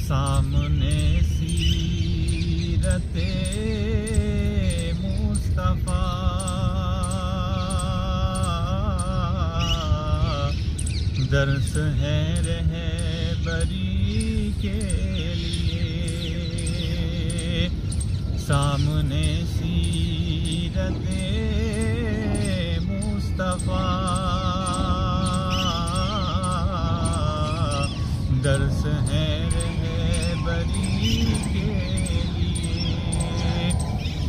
سامنے سیرت مصطفیٰ، درس ہے رہبری کے لیے، سامنے سیرت مصطفیٰ، درس ہے رہبری کے لیے،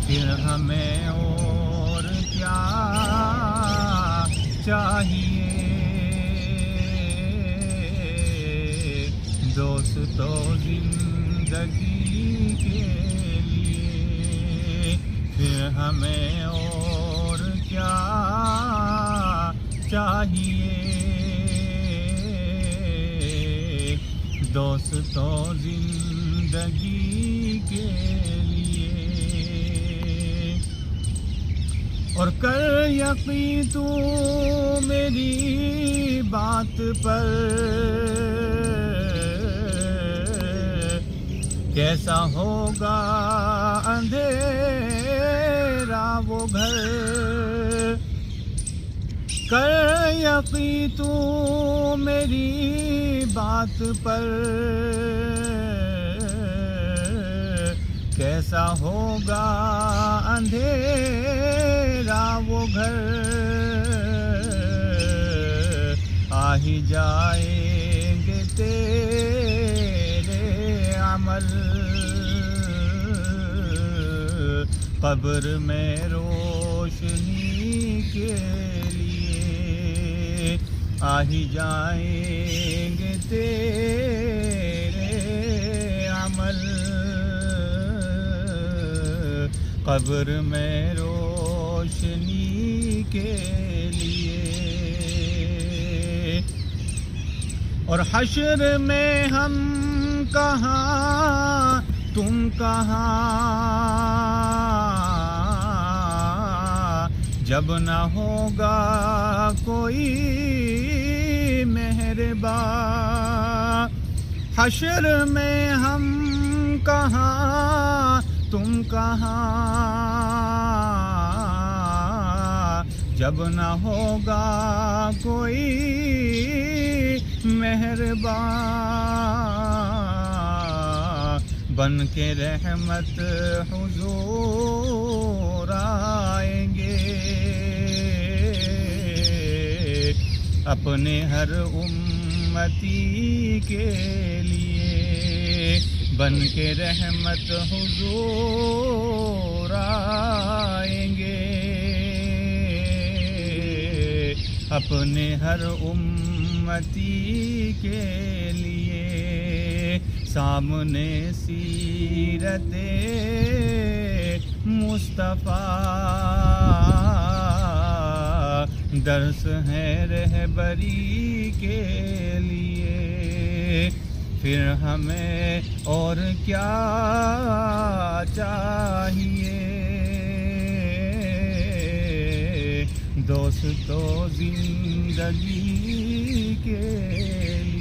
پھر ہمیں اور کیا چاہیے، دوستو زندگی کے لیے، پھر ہمیں اور کیا چاہیے، دوستو زندگی کے لیے، اور کر یقین تو میری بات پر، کیسا ہوگا اندھیرا وہ گھر، کر یقین تو میری بات پر، کیسا ہوگا اندھیرا وہ گھر، آ ہی جائیں گے تیرے عمل، قبر میں روشنی کے لیے، آ ہی جائیں گے تیرے عمل، قبر میں روشنی کے لیے، اور حشر میں ہم کہاں تم کہاں، جب نہ ہوگا کوئی مہرباں، حشر میں ہم کہاں تم کہاں، جب نہ ہوگا کوئی مہرباں، بن کے رحمت حضور آئیں گے، اپنے ہر امتی کے لیے، بن کے رحمت حضور آئیں گے، اپنے ہر امتی کے لیے، سامنے سیرت مصطفیٰ، درس ہے رہبری کے لیے، پھر ہمیں اور کیا چاہیے، دوستو زندگی کے لیے۔